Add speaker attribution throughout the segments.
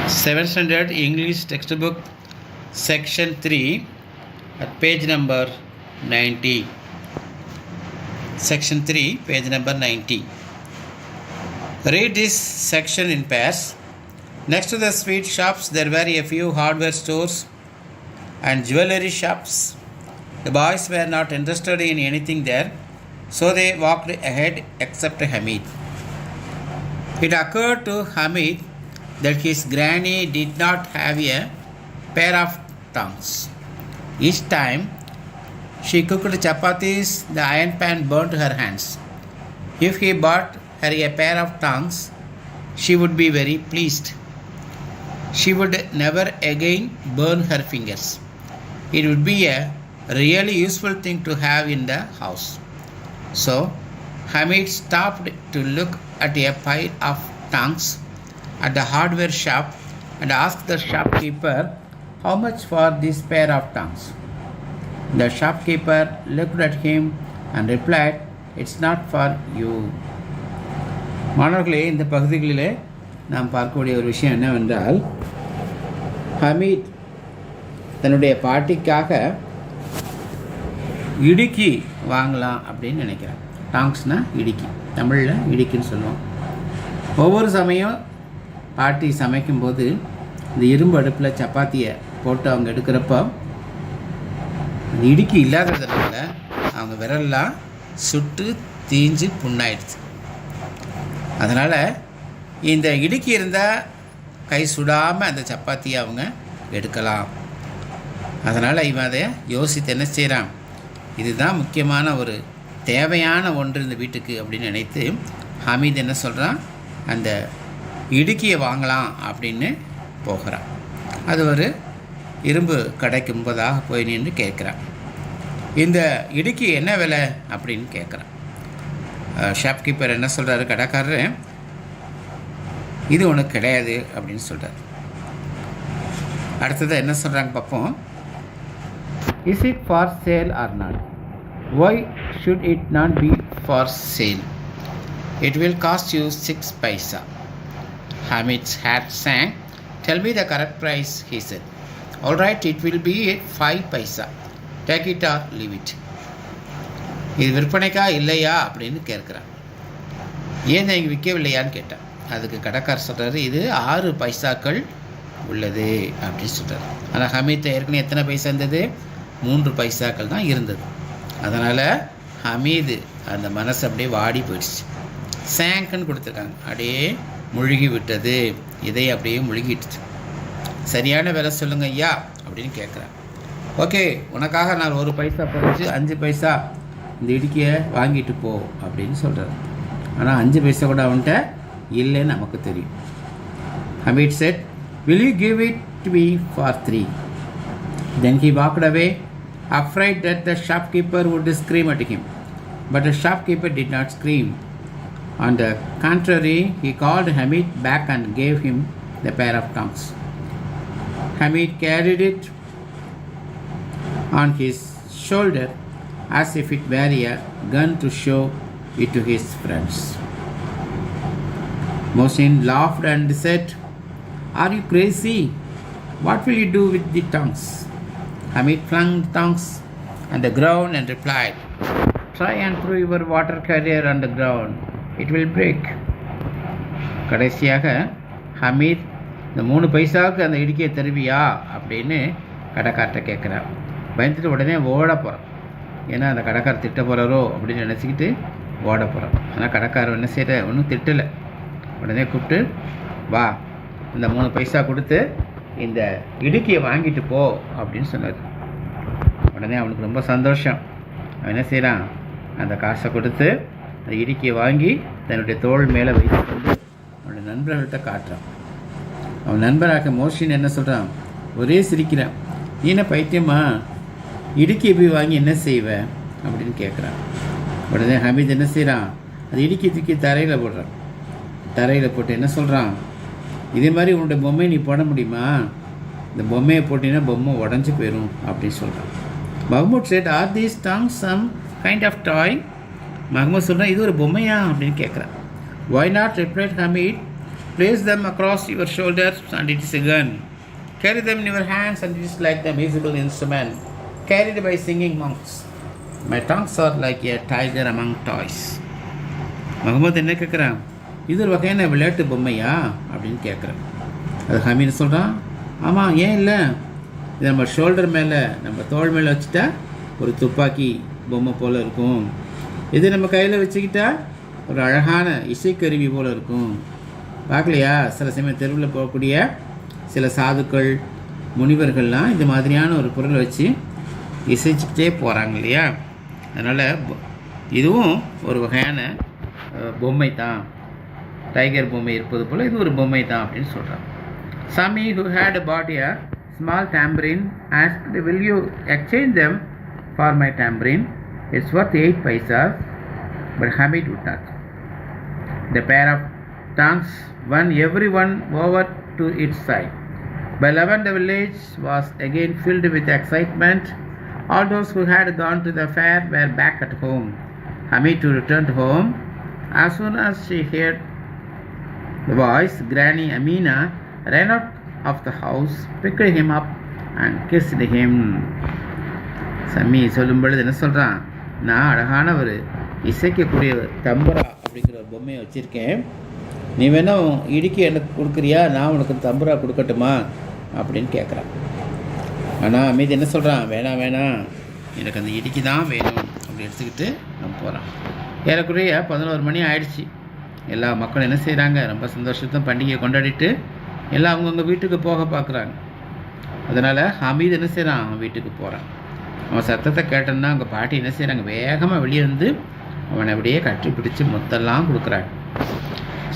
Speaker 1: 7th Standard English Textbook Section 3 at page number 90. Section 3, page number 90. Read this section in pairs. Next to the sweet shops, there were a few hardware stores and jewelry shops. The boys were not interested in anything there, so they walked ahead except Hamid. It occurred to Hamid that his granny did not have a pair of tongs. Each time she cooked chapatis, the iron pan burnt her hands. If he bought her a pair of tongs, she would be very pleased. She would never again burn her fingers. It would be a really useful thing to have in the house. So Hamid stopped to look at a pile of tongs at the hardware shop and asked the shopkeeper how much for this pair of tongs. The shopkeeper looked at him and replied, "It's not for you." மாணவர்களே, இந்த பகுதிகளிலே நாம் பார்க்கக்கூடிய ஒரு விஷயம் என்னவென்றால், ஹமீத் தன்னுடைய பாட்டிக்காக இடுக்கி வாங்கலாம் அப்படின்னு நினைக்கிறான். டாங்ஸ்னால் இடுக்கி, தமிழில் இடுக்கின்னு சொல்லுவோம். ஒவ்வொரு சமயம் பாட்டி சமைக்கும்போது இந்த இரும்பு அடுப்பில் சப்பாத்தியை போட்டு அவங்க எடுக்கிறப்போ அந்த இடுக்கி இல்லாததுனால அவங்க விரல்லாம் சுட்டு தீஞ்சு புண்ணாயிடுச்சு. அதனால் இந்த இடுக்கி இருந்தால் கை சுடாமல் அந்த சப்பாத்தியை அவங்க எடுக்கலாம். அதனால் இவன் அதை யோசித்து என்ன செய்கிறான், இதுதான் முக்கியமான ஒரு தேவையான ஒன்று இந்த வீட்டுக்கு அப்படின்னு நினைத்து ஹமீத் என்ன சொல்கிறான், அந்த இடுக்கியை வாங்கலாம் அப்படின்னு போகிறான். அது ஒரு இரும்பு கடைக்கு முன்பதாக போய் நின்று கேட்குறான், இந்த இடுக்கி என்ன விலை அப்படின்னு கேட்குறான். ஷாப்கீப்பர் என்ன சொல்கிறாரு, கடைக்காரரு, இது உனக்கு கிடையாது அப்படின்னு சொல்கிறார். அடுத்தது என்ன சொல்கிறாங்க பார்ப்போம். Is it for sale or not? Why should it not be for sale? It will cost you 6 paisa. Hamid's heart sank. Tell me the correct price, he said. All right, it will be 5 paisa. Take it or leave it. இது விற்பனைக்கா இல்லையா அப்படின்னு கேட்குறான். ஏன் இங்கே விற்கவில்லையான்னு கேட்டான். அதுக்கு கடைக்காரர் சொல்கிறாரு, இது 6 பைசாக்கள் உள்ளது அப்படின்னு சொல்கிறார். ஆனால் ஹமீத் ஏற்கனவே எத்தனை பைசா இருந்தது? 3 பைசாக்கள் தான் இருந்தது. அதனால் ஹமீது அந்த மனசு அப்படியே வாடி போயிடுச்சு. சேங்க்குன்னு கொடுத்துருக்காங்க, அப்படியே முழுகி விட்டது, இதை அப்படியே முழுகிடுச்சு. சரியான விலை சொல்லுங்க ஐயா அப்படின்னு கேட்குறேன். ஓகே, உனக்காக நான் 1 பைசா குறைச்சி 5 பைசா இந்த இடுக்கியை வாங்கிட்டு போ அப்படின்னு சொல்கிறார். ஆனால் 5 பைசா கூட அவன்கிட்ட இல்லைன்னு நமக்கு தெரியும். Hamid said, "Will you give it to me for 3?" Then he walked away, afraid that the shopkeeper would scream at him. But the shopkeeper did not scream. On the contrary, he called Hamid back and gave him the pair of tongs. Hamid carried it on his shoulder as if it were a gun to show it to his friends. Mohsin laughed and said, "Are you crazy? What will you do with the tongs?" Hamid flung the tongs on the ground and replied, "Try and throw your water carrier on the ground. It will break." கடைசியாக ஹமீத், இந்த 3 பைசாவுக்கு அந்த இடுக்கியை தருவியா அப்படின்னு கடைக்கார்ட்ட கேட்குறான். பயந்துட்டு உடனே ஓட போகிறான். ஏன்னா அந்த கடைக்காரர் திட்ட போகிறாரோ அப்படின்னு நினச்சிக்கிட்டு ஓட போகிறான். ஆனால் கடைக்காரர் என்ன செய்கிற, ஒன்றும் திட்டலை. உடனே கூப்பிட்டு, வா, இந்த 3 பைசா கொடுத்து இந்த இடுக்கியை வாங்கிட்டு போ அப்படின்னு சொன்னார். உடனே அவனுக்கு ரொம்ப சந்தோஷம். அவன் என்ன செய்கிறான், அந்த காசை கொடுத்து அந்த இடுக்கியை வாங்கி தன்னுடைய தோள் மேலே வைத்து கொண்டு அவனுடைய நண்பர்கள்ட்ட காட்டுறான். அவன் நண்பராக மோஷின் என்ன சொல்கிறான், ஒரே சிரிக்கிறான். நீ என்ன பைத்தியமா, இடுக்கியை போய் வாங்கி என்ன செய்வேன் அப்படின்னு கேட்குறான். உடனே ஹமீத் என்ன செய்கிறான், அது இடுக்கி தூக்கி தரையில் போடுறான். தரையில் போட்டு என்ன சொல்கிறான், இதே மாதிரி உன்னுடைய பொம்மையை நீ போட முடியுமா? இந்த பொம்மையை போட்டிங்கன்னா பொம்மை உடஞ்சி போயிடும் அப்படின்னு சொல்கிறான். Mahmud said, "Are these tongues some kind of toy?" Mahmud சொல்கிறான், இது ஒரு பொம்மையா அப்படின்னு கேட்குறான். "Why not?" replied Hamid. Place them across your shoulders and it is a gun. Carry them in your hands and it is like the musical instrument carried by singing monks. My tongues are like a tiger among toys. Mohammed என்ன கேட்குறான், இது ஒரு வகையான விளையாட்டு பொம்மையா அப்படின்னு கேட்குறேன். அது ஹமீது சொல்கிறான், ஆமாம் ஏன் இல்லை, இது நம்ம ஷோல்டர் மேலே நம்ம தோள் மேலே வச்சுட்டா ஒரு துப்பாக்கி பொம்மை போல் இருக்கும், இது நம்ம கையில் வச்சுக்கிட்டா ஒரு அழகான இசைக்கருவி போல் இருக்கும். பார்க்கலையா, சில சமயம் தெருவில் போகக்கூடிய சில சாதுக்கள் முனிவர்கள்லாம் இது மாதிரியான ஒரு பொருளை வச்சு இசைச்சிக்கிட்டே போகிறாங்க இல்லையா. அதனால் இதுவும் ஒரு வகையான பொம்மை தான், டைகர் பொம்மை இருப்பது போல் இது ஒரு பொம்மை தான் அப்படின்னு சொல்கிறாங்க. Sami, who had bought a small tambourine, asked, will you exchange them for my tambourine? It's worth 8 paisas. But Hamid would not. The pair of tongues won everyone over to its side. By 11 the village was again filled with excitement. All those who had gone to the fair were back at home. Hamid returned home. As soon as she heard the voice, Granny Amina ran out of the house, picked him up and kissed him. சம்மி சொல்லும் பொழுது என்ன சொல்கிறான், நான் அழகான ஒரு இசைக்கக்கூடிய தம்புரா அப்படிங்கிற ஒரு பொம்மையை வச்சுருக்கேன், நீ வேணும் இடுக்கி எனக்கு கொடுக்குறியா, நான் உனக்கு தம்புரா கொடுக்கட்டுமா அப்படின்னு கேட்குறான். ஆனால் மீதி என்ன சொல்கிறான், வேணாம் வேணாம், எனக்கு அந்த இடுக்கி தான் வேணும் அப்படி எடுத்துக்கிட்டு நம்ம போகிறான். ஏறக்குறைய 11 மணி ஆயிடுச்சு. எல்லா மக்களும் என்ன செய்கிறாங்க, ரொம்ப சந்தோஷத்தை பண்டிகையை கொண்டாடிட்டு எல்லாம் அவங்கவுங்க வீட்டுக்கு போக பார்க்குறாங்க. அதனால் ஹமீது என்ன செய்கிறான், அவன் வீட்டுக்கு போகிறான். அவன் சத்தத்தை கேட்டோன்னா அவங்க பாட்டி என்ன செய்கிறாங்க, வேகமாக வெளியே வந்து அவனை அப்படியே கட்டி பிடிச்சி மொத்தெல்லாம் கொடுக்குறாங்க.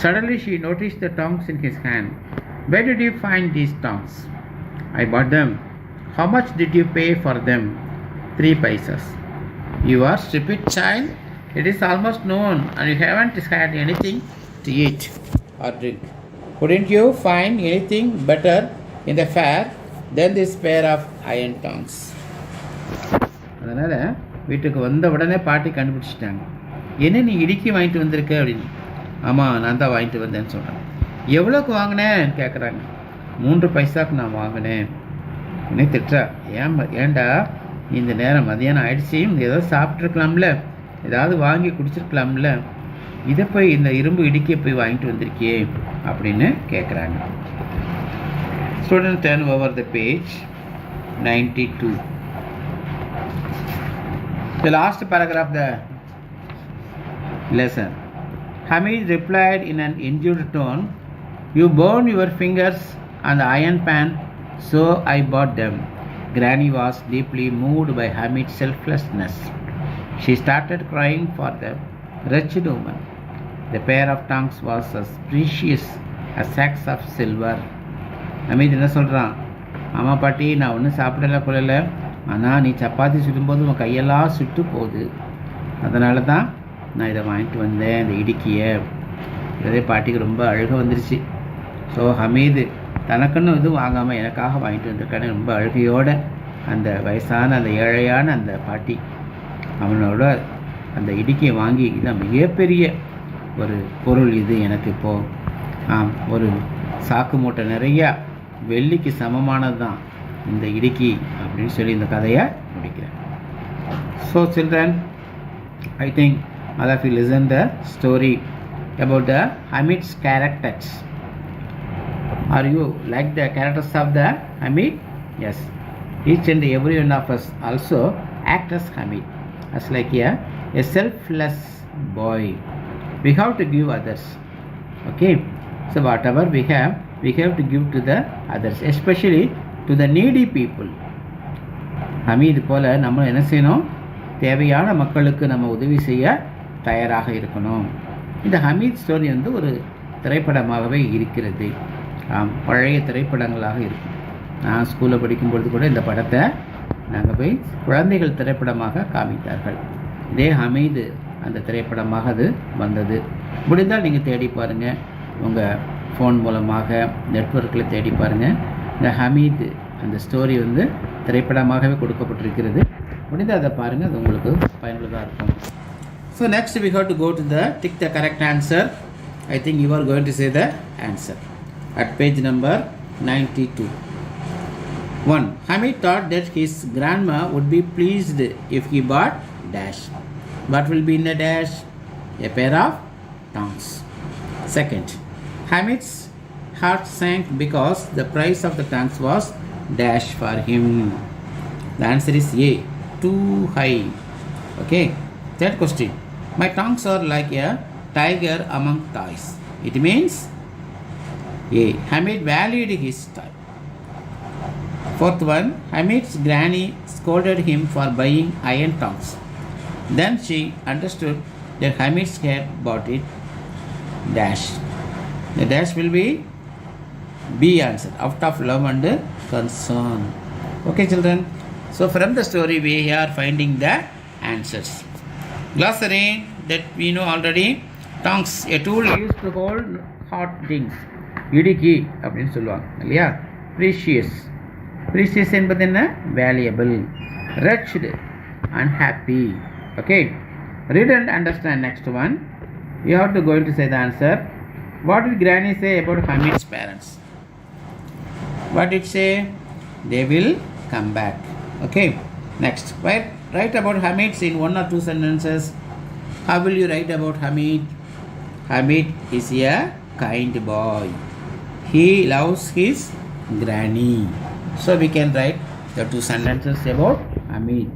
Speaker 1: Suddenly she noticed the tongs in his hand. Where did you find these tongs? I bought them. How much did you pay for them? 3 paisas. You are stupid child. It is almost noon and you haven't had anything to eat or drink. Couldn't you find anything better in the fair than this pair of iron tongs? அதனால் வீட்டுக்கு வந்த உடனே பாட்டி கண்டுபிடிச்சிட்டாங்க. என்ன நீ இடுக்கி வாங்கிட்டு வந்திருக்க அப்படின்னு. ஆமாம் நான் தான் வாங்கிட்டு வந்தேன்னு சொல்கிறேன். எவ்வளோக்கு வாங்கினேன்னு கேட்குறாங்க. 3 பைசாவுக்கு நான் வாங்கினேன். என்னை திட்டுறா, ஏன்டா இந்த நேரம் மதியானம் ஆயிடுச்சு, ஏதோ சாப்பிட்ருக்கலாம்ல, ஏதாவது வாங்கி குடிச்சிருக்கலாம்ல, இதை போய் இந்த இரும்பு இடுக்கியை போய் வாங்கிட்டு வந்திருக்கியே அப்படின்னு கேட்குறாங்க. Student turn over the page 92. The last paragraph of the lesson. Hamid replied in an injured tone, you burned your fingers on the iron pan, so I bought them. Granny was deeply moved by Hamid's selflessness. She started crying for the wretched woman. The pair of tongues was as precious as sacks of silver. Hamid என்ன சொல்கிறான், ஆமாம் பாட்டி நான் ஒன்றும் சாப்பிடல கொள்ளலை, ஆனால் நீ சப்பாத்தி சுடும்போது உன் கையெல்லாம் சுட்டு போகுது, அதனால தான் நான் இதை வாங்கிட்டு வந்தேன் இந்த இடுக்கியை. இதே பாட்டிக்கு ரொம்ப அழுக வந்துருச்சு. ஸோ ஹமீது தனக்குன்னு இது வாங்காமல் எனக்காக வாங்கிட்டு வந்திருக்கானே ரொம்ப அழுகையோடு அந்த வயசான அந்த ஏழையான அந்த பாட்டி அவனோட அந்த இடுக்கியை வாங்கி, இதான் மிகப்பெரிய ஒரு பொருள் இது எனக்கு இப்போது, ஒரு சாக்கு மூட்டை நிறையா வெள்ளிக்கு சமமானது தான் இந்த இடுக்கி அப்படின்னு சொல்லி இந்த கதையை முடிக்கிறேன். So children, I think all of you listen the story about the Hamid's characters. Are you like the characters of the Hamid? Yes. Each and every one of us also act as Hamid, as like a selfless boy. We have to give others. Okay. So whatever we have to give to the others, especially to the needy people. Hameed போல் நம்ம என்ன செய்யணும், தேவையான மக்களுக்கு நம்ம உதவி செய்ய தயாராக இருக்கணும். இந்த ஹமீத் ஸ்டோரி வந்து ஒரு திரைப்படமாகவே இருக்கிறது. பழைய திரைப்படங்களாக இருக்கும். நான் ஸ்கூலில் படிக்கும்பொழுது கூட இந்த படத்தை நாங்கள் போய் குழந்தைகள் திரைப்படமாக காமித்தார்கள். இதே ஹமீது அந்த திரைப்படமாக அது வந்தது. முடிந்தால் நீங்கள் தேடி பாருங்கள், உங்கள் ஃபோன் மூலமாக நெட்வொர்க்கில் தேடி பாருங்கள். இந்த ஹமீது அந்த ஸ்டோரி வந்து திரைப்படமாகவே கொடுக்கப்பட்டிருக்கிறது. முடிந்தால் அதை பாருங்கள், அது உங்களுக்கு பயனுள்ளதாக இருக்கும். So next we have to go to the tick the correct answer I think you are going to say the answer at page number 92. 1. Hamid thought that his grandma would be pleased if he bought dash. What will be in the dash? A pair of tongs. Second, Hamid's heart sank because the price of the tongs was dash for him. The answer is A, too high. Okay. Third question. My tongs are like a tiger among toys. It means A. Hamid valued his toy. Fourth one. Hamid's granny scolded him for buying iron tongs. Then she understood that Hamid's had bought it dash. The dash will be B answer, out of love and concern. Okay, children. So from the story we are finding the answers. Glossary that we know already. Tongs, a tool used to hold hot things. இடுக்கி அப்படின்னு சொல்லுவாங்க இல்லையா. Precious, precious என்பது என்ன? Valuable. wretched, unhappy. Okay, read and understand next one. You have to go to say the answer. What did Granny say about Hamid's parents? What did it say? They will come back. Okay, next. Write about Hamid in 1 or 2 sentences. How will you write about Hamid? Hamid is a kind boy. He loves his granny. So we can write the 2 sentences about Hamid.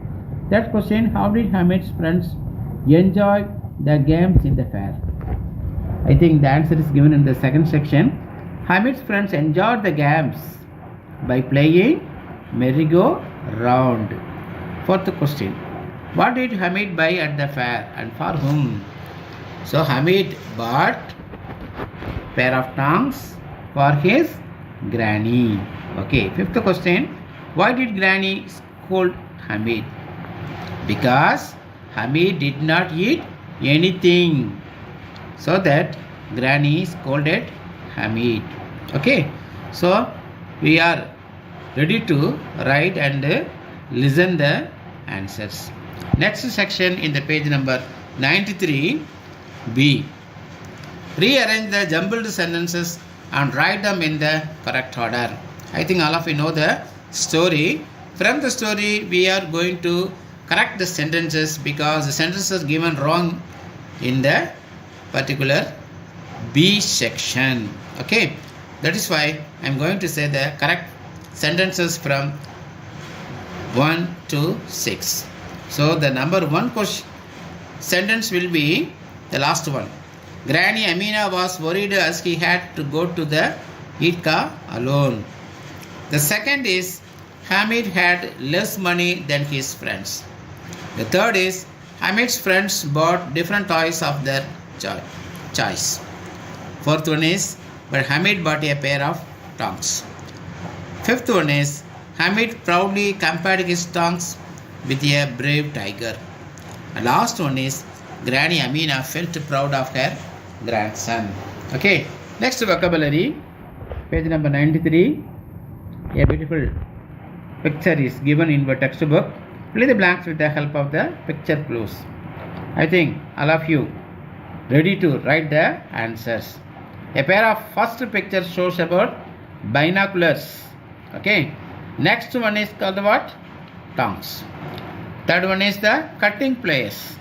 Speaker 1: That question, how did Hamid's friends enjoy the games in the fair? I think the answer is given in the second section. Hamid's friends enjoyed the games by playing merry-go-round. Fourth question, what did Hamid buy at the fair and for whom? So Hamid bought pair of tongs for his granny. Okay, fifth question, why did Granny scold Hamid? Because Hamid did not eat anything, so that Granny scolded Hamid. Okay, so we are ready to write and listen the answers. Next section in the page number 93, B. Rearrange the jumbled sentences and write them in the correct order. I think all of you know the story. From the story we are going to correct the sentences because the sentences given wrong in the particular B section. Okay, that is why I am going to say the correct sentences from 1 to 6. So the number 1 question sentence will be the last one. Granny Amina was worried as he had to go to the Eidgah alone. The second is Hamid had less money than his friends. The third is Hamid's friends bought different toys of their choice. Fourth one is but Hamid bought a pair of tongs. Fifth one is Hamid proudly compared his tongs with a brave tiger. And last one is Granny Amina felt proud of her grandson. Okay, next vocabulary, page number 93. A beautiful picture is given in the textbook. Fill the blanks with the help of the picture clues. I think all of you ready to write the answers. A pair of first picture shows about binoculars. Okay, next one is called what? Tongs. Third one is the cutting pliers.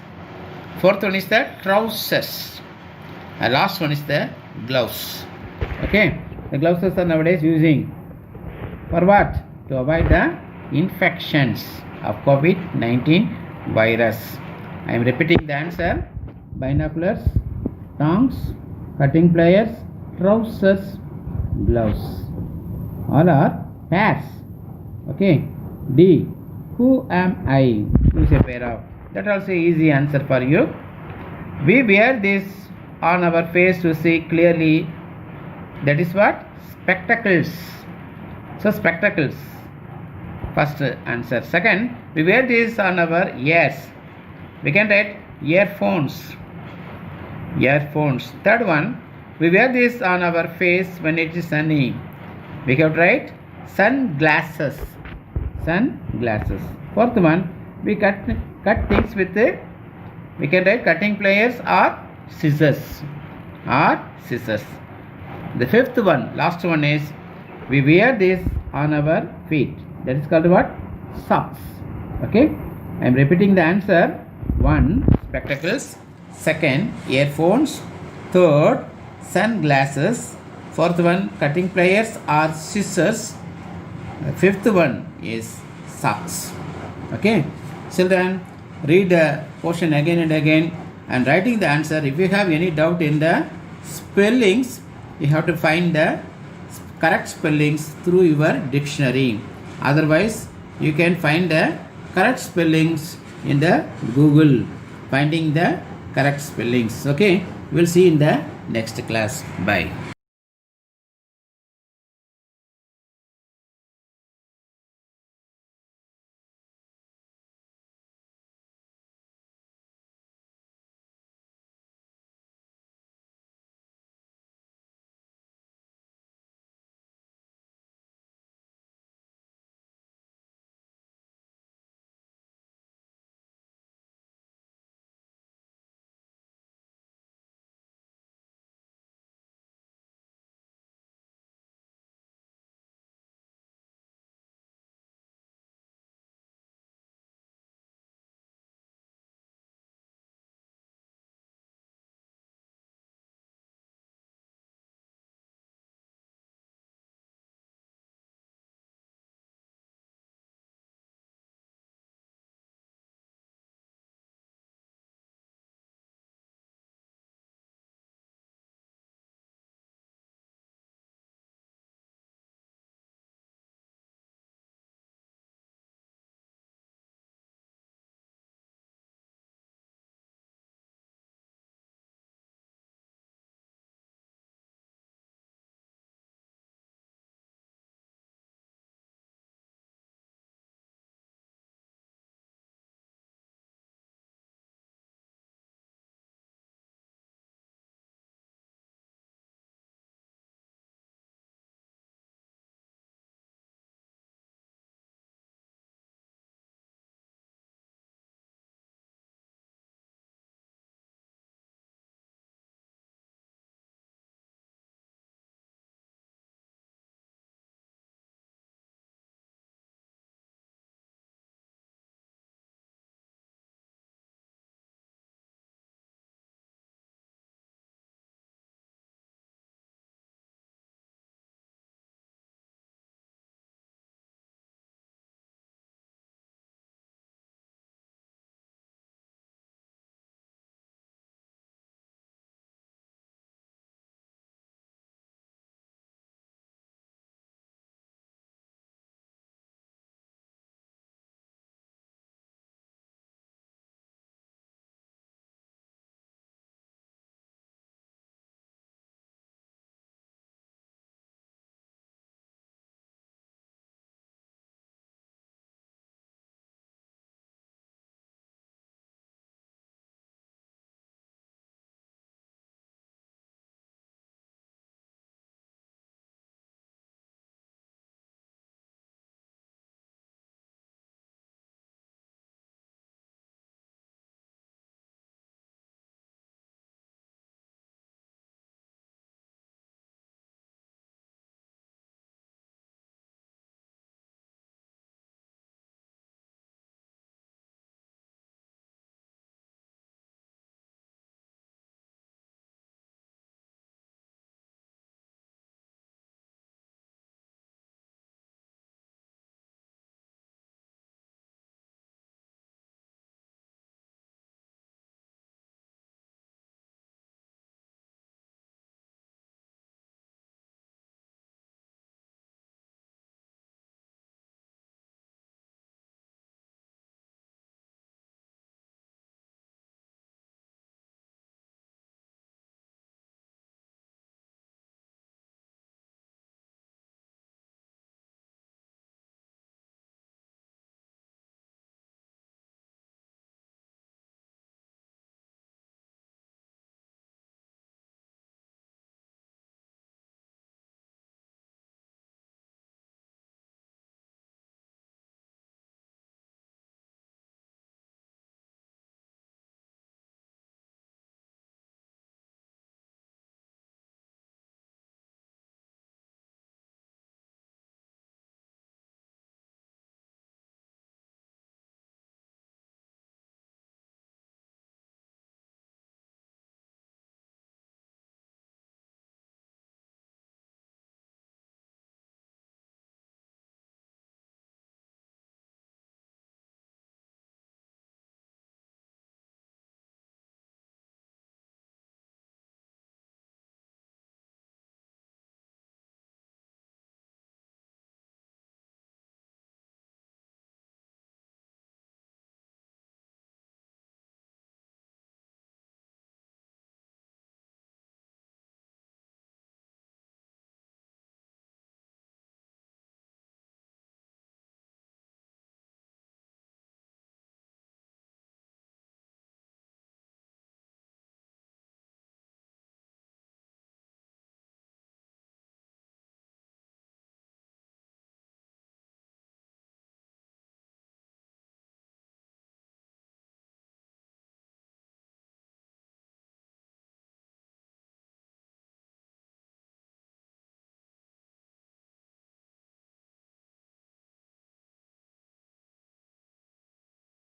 Speaker 1: Fourth one is the trousers. And last one is the gloves. Okay, the gloves are nowadays using for what? To avoid the infections of COVID-19 virus. I am repeating the answer. Binoculars, tongs, cutting pliers, trousers, gloves. All are pairs. Okay. D. Who am I? Use a pair of. That also easy answer for you. We wear this on our face to see clearly. That is what? Spectacles. So spectacles. First answer. Second, we wear this on our ears. We can write earphones. Earphones. Third one, we wear this on our face when it is sunny. We can write sunglasses. Sunglasses. Fourth one, we cut things with we can write cutting pliers or scissors. or scissors. The fifth one, last one is we wear this on our feet. That is called what? Socks. Okay. I am repeating the answer. 1. Spectacles. 2nd. Earphones. 3rd. Sunglasses. 4th one, cutting pliers or scissors. 5th one is socks. Okay. Children, read the portion again and again and writing the answer. If you have any doubt in the spellings, you have to find the correct spellings through your dictionary. Otherwise, you can find the correct spellings in the Google, finding the correct spellings. Okay, we'll see in the next class. Bye.